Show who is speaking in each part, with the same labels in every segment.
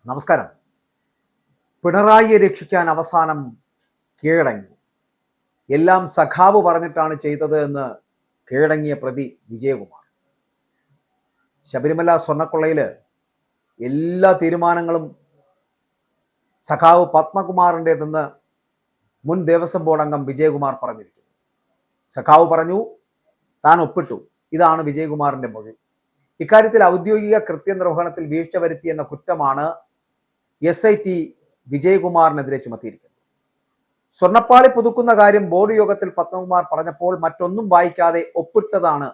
Speaker 1: നമസ്കാരം. പിണറായിയെ രക്ഷിക്കാൻ അവസാനം കീഴടങ്ങി. എല്ലാം സഖാവ് പറഞ്ഞിട്ടാണ് ചെയ്തത് എന്ന് കീഴടങ്ങിയ പ്രതി വിജയകുമാർ. ശബരിമല സ്വർണ്ണക്കൊള്ളയിൽ എല്ലാ തീരുമാനങ്ങളും സഖാവ് പത്മകുമാറിൻ്റെതെന്ന് മുൻ ദേവസ്വം ബോർഡ് അംഗം വിജയകുമാർ പറഞ്ഞിരിക്കുന്നു. സഖാവ് പറഞ്ഞു, താൻ ഒപ്പിട്ടു. ഇതാണ് വിജയകുമാറിൻ്റെ മൊഴി. ഇക്കാര്യത്തിൽ ഔദ്യോഗിക കൃത്യനിർവഹണത്തിൽ വീഴ്ച വരുത്തിയെന്ന കുറ്റമാണ് SIT വിജയകുമാറിനെതിരെ ചുമത്തിയിരിക്കുന്നത്. സ്വർണ്ണപ്പാളി പുതുക്കുന്ന കാര്യം ബോർഡ് യോഗത്തിൽ പത്മകുമാർ പറഞ്ഞപ്പോൾ മറ്റൊന്നും വായിക്കാതെ ഒപ്പിട്ടതാണ്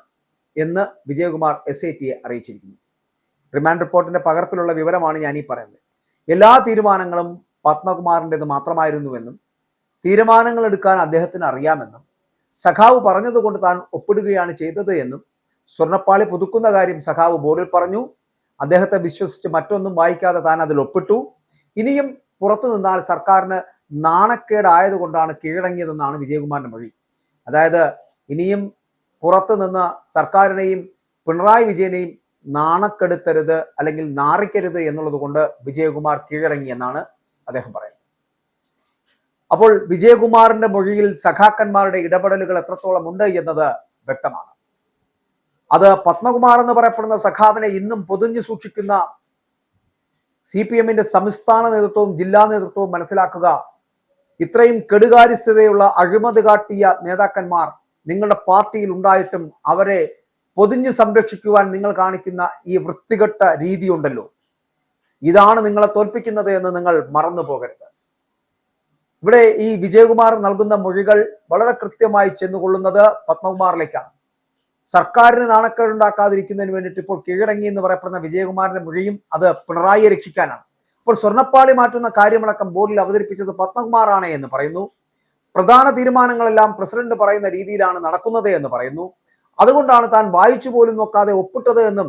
Speaker 1: എന്ന് വിജയകുമാർ SITയെ അറിയിച്ചിരിക്കുന്നു. റിമാൻഡ് റിപ്പോർട്ടിന്റെ പകർപ്പിലുള്ള വിവരമാണ് ഞാൻ ഈ പറയുന്നത്. എല്ലാ തീരുമാനങ്ങളും പത്മകുമാറിൻ്റെത് മാത്രമായിരുന്നുവെന്നും തീരുമാനങ്ങൾ എടുക്കാൻ അദ്ദേഹത്തിന് അറിയാമെന്നും സഖാവ് പറഞ്ഞതുകൊണ്ട് താൻ ഒപ്പിടുകയാണ് ചെയ്തത് എന്നും സ്വർണ്ണപ്പാളി പുതുക്കുന്ന കാര്യം സഖാവ് ബോർഡിൽ പറഞ്ഞു. അദ്ദേഹത്തെ വിശ്വസിച്ച് മറ്റൊന്നും വായിക്കാതെ താൻ അതിൽ ഒപ്പിട്ടു. ഇനിയും പുറത്തു നിന്നാൽ സർക്കാരിന് നാണക്കേടായതുകൊണ്ടാണ് കീഴടങ്ങിയതെന്നാണ് വിജയകുമാറിന്റെ മൊഴി. അതായത് ഇനിയും പുറത്തു നിന്ന് സർക്കാരിനെയും പിണറായി വിജയനെയും നാണക്കെടുത്തരുത് അല്ലെങ്കിൽ നാറിക്കരുത് എന്നുള്ളത് കൊണ്ട് വിജയകുമാർ കീഴടങ്ങിയെന്നാണ് അദ്ദേഹം പറയുന്നത്. അപ്പോൾ വിജയകുമാറിന്റെ മൊഴിയിൽ സഖാക്കന്മാരുടെ ഇടപെടലുകൾ എത്രത്തോളം ഉണ്ട് എന്നത് വ്യക്തമാണ്. അത് പത്മകുമാർ എന്ന് പറയപ്പെടുന്ന സഖാവിനെ ഇന്നും പൊതിഞ്ഞു സൂക്ഷിക്കുന്ന CPMന്റെ സംസ്ഥാന നേതൃത്വവും ജില്ലാ നേതൃത്വവും മനസ്സിലാക്കുക. ഇത്രയും കെടുകാര്യസ്ഥതയുള്ള അഴിമതി കാട്ടിയ നേതാക്കന്മാർ നിങ്ങളുടെ പാർട്ടിയിൽ ഉണ്ടായിട്ടും അവരെ പൊതിഞ്ഞു സംരക്ഷിക്കുവാൻ നിങ്ങൾ കാണിക്കുന്ന ഈ വൃത്തികെട്ട രീതിയുണ്ടല്ലോ, ഇതാണ് നിങ്ങളെ തോൽപ്പിക്കുന്നത് എന്ന് നിങ്ങൾ മറന്നു പോകരുത്. ഇവിടെ ഈ വിജയകുമാർ നൽകുന്ന മൊഴികൾ വളരെ കൃത്യമായി ചെന്നുകൊള്ളുന്നത് പത്മകുമാറിലേക്കാണ്. സർക്കാരിന് നാണക്കേടുണ്ടാക്കാതിരിക്കുന്നതിന് വേണ്ടിയിട്ട് ഇപ്പോൾ കീഴടങ്ങി എന്ന് പറയപ്പെടുന്ന വിജയകുമാറിന്റെ മൊഴിയും അത് പിണറായിയെ രക്ഷിക്കാനാണ്. അപ്പോൾ സ്വർണ്ണപ്പാളി മാറ്റുന്ന കാര്യമടക്കം ബോർഡിൽ അവതരിപ്പിച്ചത് പത്മകുമാറാണ് എന്ന് പറയുന്നു. പ്രധാന തീരുമാനങ്ങളെല്ലാം പ്രസിഡന്റ് പറയുന്ന രീതിയിലാണ് നടക്കുന്നത് എന്ന് പറയുന്നു. അതുകൊണ്ടാണ് താൻ വായിച്ചു പോലും നോക്കാതെ ഒപ്പിട്ടത് എന്നും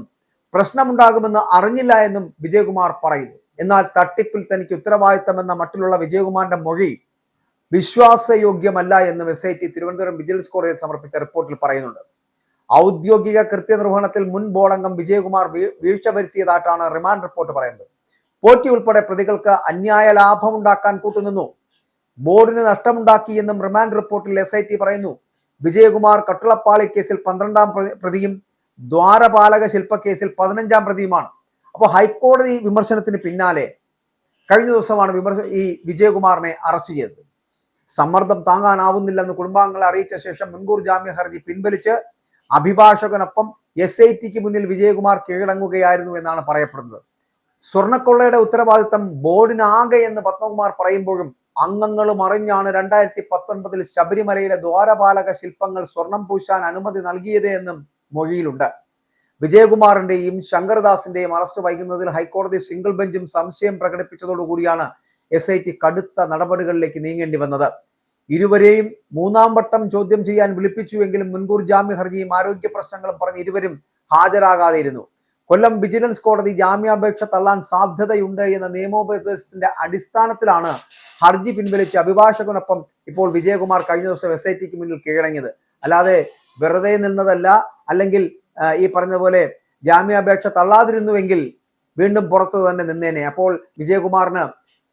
Speaker 1: പ്രശ്നമുണ്ടാകുമെന്ന് അറിഞ്ഞില്ല എന്നും വിജയകുമാർ പറയുന്നു. എന്നാൽ തട്ടിപ്പിൽ തനിക്ക് ഉത്തരവാദിത്തമെന്ന മട്ടിലുള്ള വിജയകുമാറിന്റെ മൊഴി വിശ്വാസയോഗ്യമല്ല എന്നും SIT തിരുവനന്തപുരം വിജിലൻസ് കോടതിയിൽ സമർപ്പിച്ച റിപ്പോർട്ടിൽ പറയുന്നുണ്ട്. ഔദ്യോഗിക കൃത്യനിർവഹണത്തിൽ മുൻ ബോർഡ് അംഗം വിജയകുമാർ വീഴ്ച വരുത്തിയതായിട്ടാണ് റിമാൻഡ് റിപ്പോർട്ട് പറയുന്നത്. പോറ്റി ഉൾപ്പെടെ പ്രതികൾക്ക് അന്യായ ലാഭമുണ്ടാക്കാൻ കൂട്ടുനിന്നു, ബോർഡിന് നഷ്ടമുണ്ടാക്കി എന്നും റിമാൻഡ് റിപ്പോർട്ടിൽ SIT പറയുന്നു. വിജയകുമാർ കട്ടുളപ്പാളി കേസിൽ 12ാം പ്രതിയും ദ്വാരപാലക ശില്പ കേസിൽ 15ാം പ്രതിയുമാണ്. അപ്പോൾ ഹൈക്കോടതി വിമർശനത്തിന് പിന്നാലെ കഴിഞ്ഞ ദിവസമാണ് ഈ വിജയകുമാറിനെ അറസ്റ്റ് ചെയ്തത്. സമ്മർദ്ദം താങ്ങാനാവുന്നില്ലെന്ന് കുടുംബാംഗങ്ങളെ അറിയിച്ച ശേഷം മുൻകൂർ ജാമ്യ ഹർജി പിൻവലിച്ച് അഭിഭാഷകനൊപ്പം SITക്ക് മുന്നിൽ വിജയകുമാർ കീഴടങ്ങുകയായിരുന്നു എന്നാണ് പറയപ്പെടുന്നത്. സ്വർണ്ണക്കൊള്ളയുടെ ഉത്തരവാദിത്തം ബോർഡിനാകെ എന്ന് പത്മകുമാർ പറയുമ്പോഴും അംഗങ്ങളും അറിഞ്ഞാണ് 2019 ശബരിമലയിലെ ദ്വാരപാലക ശില്പങ്ങൾ സ്വർണം പൂശാൻ അനുമതി നൽകിയത് എന്നും മൊഴിയിലുണ്ട്. വിജയകുമാറിന്റെയും ശങ്കർദാസിന്റെയും അറസ്റ്റ് വൈകുന്നതിൽ ഹൈക്കോടതി സിംഗിൾ ബെഞ്ചും സംശയം പ്രകടിപ്പിച്ചതോടുകൂടിയാണ് SIT കടുത്ത നടപടികളിലേക്ക് നീങ്ങേണ്ടി വന്നത്. ഇരുവരെയും 3ാം വട്ടം ചോദ്യം ചെയ്യാൻ വിളിപ്പിച്ചുവെങ്കിലും മുൻകൂർ ജാമ്യ ഹർജിയും ആരോഗ്യ പ്രശ്നങ്ങളും പറഞ്ഞ് ഇരുവരും ഹാജരാകാതെയിരുന്നു. കൊല്ലം വിജിലൻസ് കോടതി ജാമ്യാപേക്ഷ തള്ളാൻ സാധ്യതയുണ്ട് എന്ന നിയമോപദേശത്തിന്റെ അടിസ്ഥാനത്തിലാണ് ഹർജി പിൻവലിച്ച് അഭിഭാഷകനൊപ്പം ഇപ്പോൾ വിജയകുമാർ കഴിഞ്ഞ ദിവസം SITക്ക് മുന്നിൽ കീഴടങ്ങിയത്. അല്ലാതെ വെറുതെ നിന്നതല്ല. അല്ലെങ്കിൽ ഈ പറഞ്ഞ പോലെ ജാമ്യാപേക്ഷ തള്ളാതിരുന്നുവെങ്കിൽ വീണ്ടും പുറത്തു തന്നെ നിന്നേനെ. അപ്പോൾ വിജയകുമാറിന്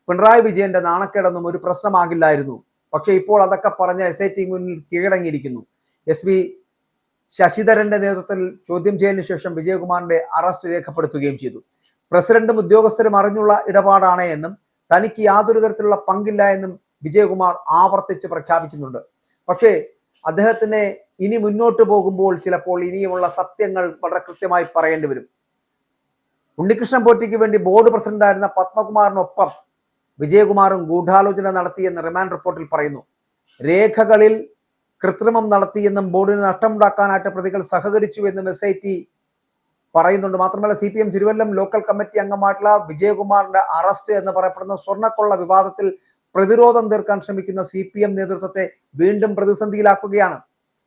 Speaker 1: പിണറായി വിജയന്റെ നാണക്കേടൊന്നും ഒരു പ്രശ്നമാകില്ലായിരുന്നു. പക്ഷെ ഇപ്പോൾ അതൊക്കെ പറഞ്ഞ SIT മുന്നിൽ കീഴടങ്ങിയിരിക്കുന്നു. SV ശശിധരന്റെ നേതൃത്വത്തിൽ ചോദ്യം ചെയ്യലിന് ശേഷം വിജയകുമാറിന്റെ അറസ്റ്റ് രേഖപ്പെടുത്തുകയും ചെയ്തു. പ്രസിഡന്റും ഉദ്യോഗസ്ഥരും അറിഞ്ഞുള്ള ഇടപാടാണ് എന്നും തനിക്ക് യാതൊരു തരത്തിലുള്ള പങ്കില്ല എന്നും വിജയകുമാർ ആവർത്തിച്ച് പ്രഖ്യാപിക്കുന്നുണ്ട്. പക്ഷേ അദ്ദേഹത്തിന് ഇനി മുന്നോട്ട് പോകുമ്പോൾ ചിലപ്പോൾ ഇനിയുമുള്ള സത്യങ്ങൾ വളരെ കൃത്യമായി പറയേണ്ടി വരും. ഉണ്ണികൃഷ്ണൻ പോറ്റിക്ക് വേണ്ടി ബോർഡ് പ്രസിഡന്റായിരുന്ന പത്മകുമാറിനൊപ്പം വിജയകുമാറും ഗൂഢാലോചന നടത്തിയെന്ന് റിമാൻഡ് റിപ്പോർട്ടിൽ പറയുന്നു. രേഖകളിൽ കൃത്രിമം നടത്തിയെന്നും ബോർഡിന് നഷ്ടമുണ്ടാക്കാനായിട്ട് പ്രതികൾ സഹകരിച്ചുവെന്നും SIT പറയുന്നുണ്ട്. മാത്രമല്ല CPM തിരുവല്ലം ലോക്കൽ കമ്മിറ്റി അംഗമായിട്ടുള്ള വിജയകുമാറിന്റെ അറസ്റ്റ് എന്ന് പറയപ്പെടുന്ന സ്വർണ്ണക്കൊള്ള വിവാദത്തിൽ പ്രതിരോധം തീർക്കാൻ ശ്രമിക്കുന്ന CPM നേതൃത്വത്തെ വീണ്ടും പ്രതിസന്ധിയിലാക്കുകയാണ്.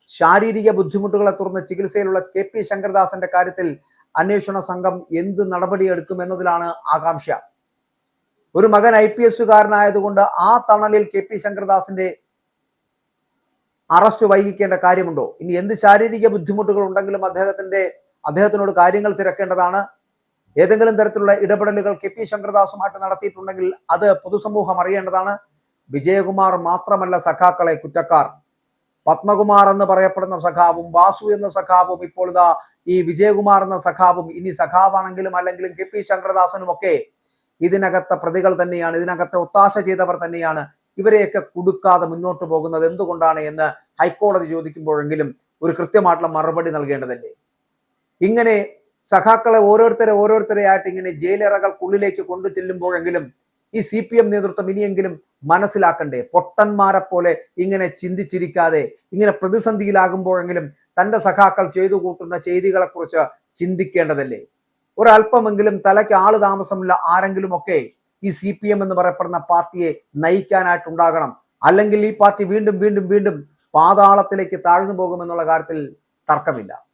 Speaker 1: ശാരീരിക ബുദ്ധിമുട്ടുകളെ തുടർന്ന് ചികിത്സയിലുള്ള KP ശങ്കർദാസിന്റെ കാര്യത്തിൽ അന്വേഷണ സംഘം എന്ത് നടപടിയെടുക്കുമെന്നതിലാണ് ആകാംക്ഷ. ഒരു മകൻ IPSകാരനായതുകൊണ്ട് ആ തണലിൽ KP ശങ്കർദാസിന്റെ അറസ്റ്റ് വൈകിക്കേണ്ട കാര്യമുണ്ടോ? ഇനി എന്ത് ശാരീരിക ബുദ്ധിമുട്ടുകൾ ഉണ്ടെങ്കിലും അദ്ദേഹത്തിനോട് കാര്യങ്ങൾ തിരക്കേണ്ടതാണ്. ഏതെങ്കിലും തരത്തിലുള്ള ഇടപെടലുകൾ കെ പി ശങ്കരദാസുമായിട്ട് നടത്തിയിട്ടുണ്ടെങ്കിൽ അത് പൊതുസമൂഹം അറിയേണ്ടതാണ്. വിജയകുമാർ മാത്രമല്ല സഖാക്കളെ കുറ്റക്കാർ. പത്മകുമാർ എന്ന് പറയപ്പെടുന്ന സഖാവും വാസു എന്ന സഖാവും ഇപ്പോൾ ഇതാ ഈ വിജയകുമാർ എന്ന സഖാവും ഇനി സഖാവാണെങ്കിലും അല്ലെങ്കിലും കെ പി ശങ്കരദാസനും ഒക്കെ ഇതിനകത്തെ പ്രതികൾ തന്നെയാണ്, ഇതിനകത്തെ ഒത്താശ ചെയ്തവർ തന്നെയാണ്. ഇവരെയൊക്കെ കൊടുക്കാതെ മുന്നോട്ട് പോകുന്നത് എന്തുകൊണ്ടാണ് എന്ന് ഹൈക്കോടതി ചോദിക്കുമ്പോഴെങ്കിലും ഒരു കൃത്യമായിട്ടുള്ള മറുപടി നൽകേണ്ടതല്ലേ? ഇങ്ങനെ സഖാക്കളെ ഓരോരുത്തരെ ആയിട്ട് ഇങ്ങനെ ജയിലറകൾക്കുള്ളിലേക്ക് കൊണ്ടു ചെല്ലുമ്പോഴെങ്കിലും ഈ CPM നേതൃത്വം ഇനിയെങ്കിലും മനസ്സിലാക്കണ്ടേ? പൊട്ടന്മാരെ പോലെ ഇങ്ങനെ ചിന്തിച്ചിരിക്കാതെ ഇങ്ങനെ പ്രതിസന്ധിയിലാകുമ്പോഴെങ്കിലും തന്റെ സഖാക്കൾ ചെയ്തു കൂട്ടുന്ന ചെയ്തികളെ കുറിച്ച് ചിന്തിക്കേണ്ടതല്ലേ? ഒരല്പമെങ്കിലും തലയ്ക്ക് ആള് താമസമില്ല ആരെങ്കിലും ഒക്കെ ഈ CPM എന്ന് പറയപ്പെടുന്ന പാർട്ടിയെ നയിക്കാനായിട്ടുണ്ടാകണം. അല്ലെങ്കിൽ ഈ പാർട്ടി വീണ്ടും വീണ്ടും വീണ്ടും പാതാളത്തിലേക്ക് താഴ്ന്നു പോകുമെന്നുള്ള കാര്യത്തിൽ തർക്കമില്ല.